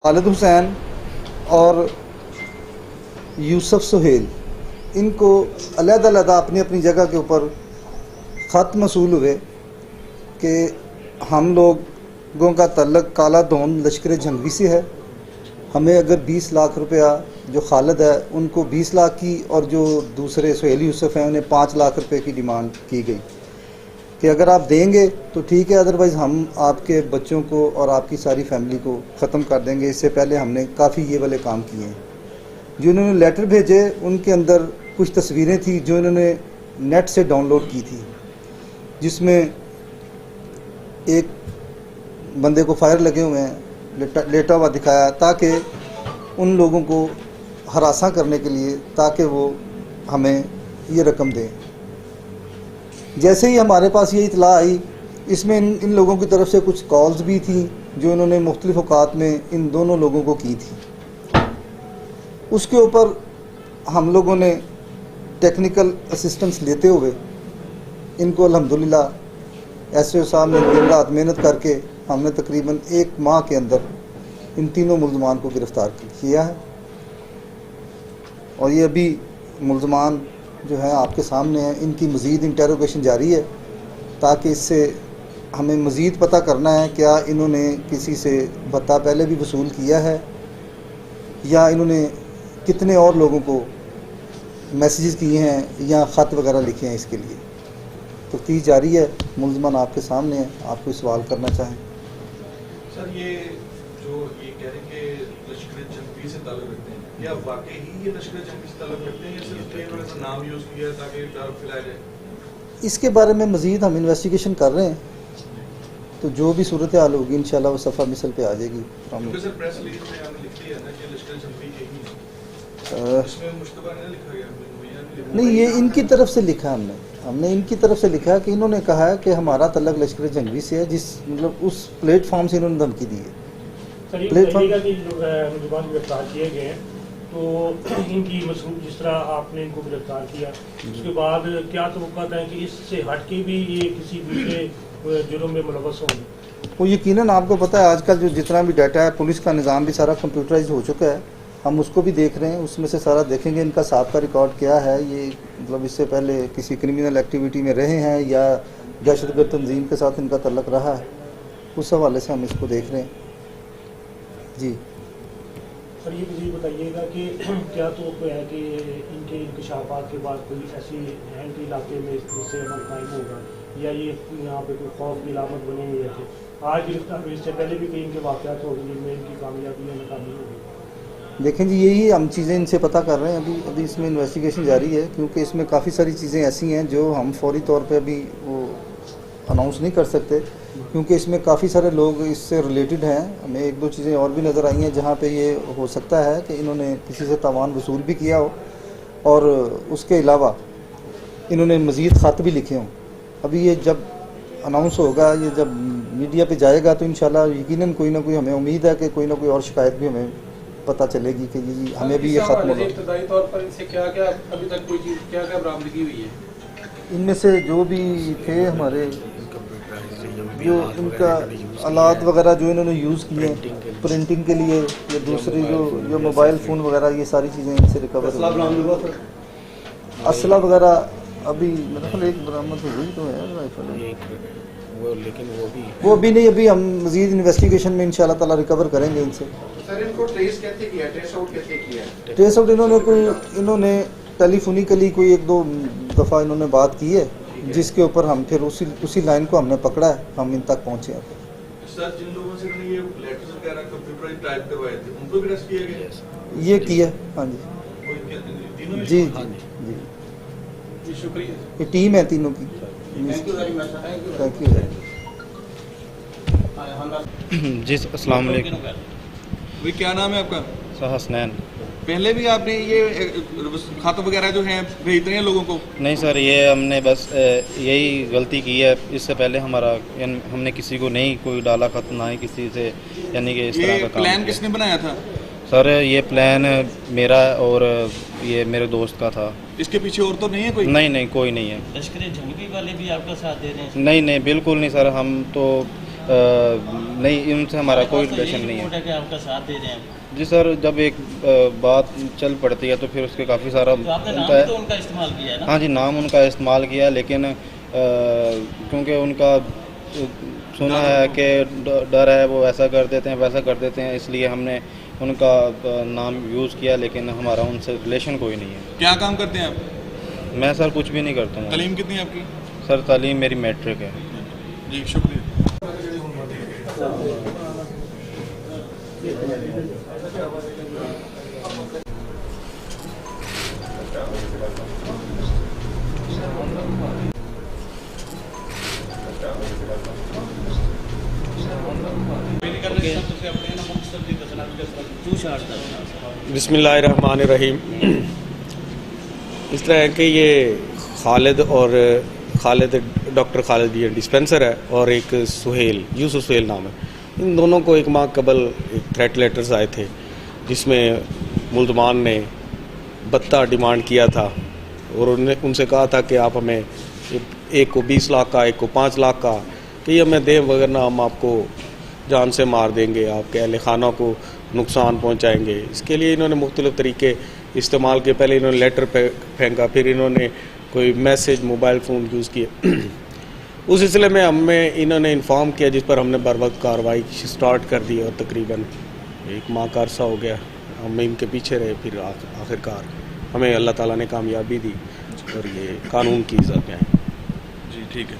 खालिद हुसैन और यूसुफ सुहेल, इनको अलग-अलग अपनी अपनी जगह के ऊपर ख़त मसूल हुए कि हम लोगों का तल्लक काला धोन लश्कर जंगवी से है। हमें अगर 20 लाख रुपया जो खालिद है उनको 20 लाख की और जो दूसरे सुहेल यूसुफ हैं उन्हें 5 लाख रुपए की डिमांड की गई कि अगर आप देंगे तो ठीक है, अदरवाइज़ हम आपके बच्चों को और आपकी सारी फैमिली को ख़त्म कर देंगे। इससे पहले हमने काफ़ी ये वाले काम किए हैं। जो इन्होंने लेटर भेजे उनके अंदर कुछ तस्वीरें थी जो इन्होंने नेट से डाउनलोड की थी, जिसमें एक बंदे को फायर लगे हुए हैं लेटा हुआ दिखाया ताकि उन लोगों को हरासा करने के लिए, ताकि वो हमें ये रकम दें। जैसे ही हमारे पास ये इतला आई, इसमें इन लोगों की तरफ से कुछ कॉल्स भी थी जो इन्होंने मुख्तलिफ औकात में इन दोनों लोगों को की थी। उसके ऊपर हम लोगों ने टेक्निकल असिस्टेंस लेते हुए इनको अल्हम्दुलिल्लाह एसओ साहब ने दिन रात मेहनत करके हमने तकरीबन 1 माह के अंदर इन तीनों मुल्ज़मान को गिरफ़्तार किया है। और ये अभी मुल्ज़मान जो है आपके सामने है, इनकी मज़ीद इंटेरोगेशन जारी है ताकि इससे हमें मज़ीद पता करना है क्या इन्होंने किसी से भत्ता पहले भी वसूल किया है या इन्होंने कितने और लोगों को मैसेजेस किए हैं या ख़त वगैरह लिखे हैं। इसके लिए तफ्तीश जारी है। मुल्ज़मान आपके सामने है, आप कोई सवाल करना चाहें। सर, ये कह रहे हैं कि लश्कर जंगवी से ताल्लुक़ रखते हैं, क्या वाकई ही ये लश्कर जंगवी से ताल्लुक़ रखते हैं या सिर्फ इन्होंने नाम यूज़ किया है ताकि डर फैलाया जाए? इसके बारे में मज़ीद हम इन्वेस्टिगेशन कर रहे हैं, तो जो भी सूरत हाल होगी इंशाल्लाह वो सफ़ा मिसल पे आ जाएगी। सर, प्रेस रिलीज में आपने लिख दिया है ना कि लश्कर जंगवी के ही, इसमें मुश्तबा नहीं लिखा गया? नहीं, ये इनकी तरफ से लिखा हमने इनकी तरफ से लिखा कि इन्होंने कहा है कि हमारा तल्लक लश्कर जंगवी से है, जिस मतलब उस प्लेटफॉर्म से इन्होंने धमकी दी है। प्लेटफॉर्म गिरफ्तार किए गए हैं तो इनकी मसरूफ जिस तरह आपने इनको गिरफ्तार किया, उसके बाद क्या तवक्कुआत है कि इससे हट के भी ये किसी दूसरे जुर्म में मुलव्वस होंगे? वो यकीनन आपको पता है आजकल जो जितना भी डाटा है, पुलिस का निज़ाम भी सारा कंप्यूटराइज हो चुका है। हम उसको भी देख रहे हैं, उसमें से सारा देखेंगे इनका साबिक़ा रिकॉर्ड क्या है। ये मतलब इससे पहले किसी क्रिमिनल एक्टिविटी में रहे हैं या दहशतगर्द तंजीम के साथ इनका तल्लक रहा है, उस हवाले से हम इसको देख रहे हैं। जी सर, ये मुझे बताइएगा कि क्या तो है कि इनके इंकशाफात के बाद कोई ऐसी है कि इलाके में इससे अमल कायम होगा या ये यहाँ पे कोई खौफ की अलामत बने हुई है? आज गिरफ्तार हुए, इससे पहले भी कई इनके वाक़यात हो गए जिनमें इनकी कामयाबी या नाकामी होगी? देखें जी, यही हम चीज़ें इनसे पता कर रहे हैं। अभी इसमें इन्वेस्टिगेशन जारी है, क्योंकि इसमें काफ़ी सारी चीज़ें ऐसी हैं जो हम फौरी तौर पे अभी वो अनाउंस नहीं कर सकते, क्योंकि इसमें काफ़ी सारे लोग इससे रिलेटेड हैं। हमें 1-2 चीज़ें और भी नज़र आई हैं जहाँ पे ये हो सकता है कि इन्होंने किसी से तावान वसूल भी किया हो और उसके अलावा इन्होंने मज़ीद ख़त भी लिखे हों। अभी ये जब अनाउंस होगा, ये जब मीडिया पे जाएगा तो इंशाल्लाह यकीनन कोई ना कोई, हमें उम्मीद है कि कोई ना कोई और शिकायत भी हमें पता चलेगी कि जी हमें भी ये ख़त्म होगा। इब्तदाई तौर पर इनसे क्या-क्या अभी तक कोई चीज़ क्या-क्या बरामदगी हुई है? इनमें से जो भी थे हमारे, जो इनका आलात वगैरह जो इन्होंने यूज़ किए प्रिंटिंग के लिए, या दूसरी जो मोबाइल फ़ोन वगैरह, ये सारी चीज़ें इनसे रिकवर हुई। असला वगैरह अभी मेरे ख्याल एक बरामद हुई तो है राइफल, लेकिन वो अभी नहीं। अभी हम मज़ीद इन्वेस्टिगेशन में इंशाल्लाह ताला रिकवर करेंगे इनसे। सर, इनको ट्रेस कैसे किया, ट्रेस आउट कैसे किया? ट्रेस आउट इन्होंने टेलीफोनिकली कोई 1-2 दफ़ा इन्होंने बात की है, जिसके ऊपर हम फिर उसी लाइन को हमने पकड़ा है, हम इन तक पहुँचे हैं। सर, जिन लोगों से ये लेटर्स वगैरह कंप्यूटराइज टाइप करवाए थे उनको भी अरेस्ट किया गया? ये किया, हाँ जी, जी जी जी, शुक्रिया। ये टीम है तीनों की। Thank you. जी अस्सलाम वालेकुम। भाई, क्या नाम है आपका? हसनैन। पहले भी आपने ये खत वगैरह जो हैं भेजते हैं लोगों को? नहीं सर, ये हमने बस यही गलती की है। इससे पहले हमने किसी को नहीं कोई डाला खत, ना ही किसी से, यानी कि इस तरह का काम। प्लान किसने बनाया था? सर, ये प्लान मेरा और ये मेरे दोस्त का था। इसके पीछे और तो नहीं है कोई? नहीं, कोई नहीं है। लश्कर जंगवी वाले भी आपका साथ दे रहे हैं? नहीं, बिल्कुल नहीं सर। हम तो नहीं, उनसे हमारा कोई रिलेशन नहीं है। कि आपका साथ दे रहे हैं, जी सर, जब एक बात चल पड़ती है तो फिर उसके काफ़ी सारा तो आपने नाम उनका भी तो उनका इस्तेमाल किया है ना। हाँ जी, नाम उनका इस्तेमाल किया, लेकिन क्योंकि उनका सुना है कि डर है, वो ऐसा कर देते हैं वैसा कर देते हैं, इसलिए हमने उनका नाम यूज़ किया, लेकिन हमारा उनसे रिलेशन कोई नहीं है। क्या काम करते हैं आप? मैं सर कुछ भी नहीं करता हूँ। तालीम कितनी है आपकी? सर तालीम मेरी मैट्रिक है। जी शुक्रिया। बिस्मिल्लाहिर्रहमानिर्रहीम। इस तरह है कि ये डॉक्टर खालिद ये डिस्पेंसर है और एक सुहेल, यूसुफ सुहेल नाम है। इन दोनों को एक माह कबल एक थ्रेट लेटर्स आए थे जिसमें मुल्ज़मान ने भत्ता डिमांड किया था और उनसे कहा था कि आप हमें एक को 20 लाख का, एक को 5 लाख का, कि हमें दें वगरना हम आपको जान से मार देंगे, आपके अहल खाना को नुकसान पहुंचाएंगे। इसके लिए इन्होंने मुख्तलिफ़ तरीके इस्तेमाल किए। पहले इन्होंने लेटर फेंका, फिर इन्होंने कोई मैसेज मोबाइल फ़ोन यूज़ किए। उस सिलसिले में हमें इन्होंने इन्फॉर्म किया, जिस पर हमने बर वक्त कार्रवाई स्टार्ट कर दी और तकरीबन 1 माह का अरसा हो गया हम इनके पीछे रहे। फिर आखिरकार हमें अल्लाह ताला ने कामयाबी दी और ये कानून की इज़्ज़त में आए। जी ठीक है।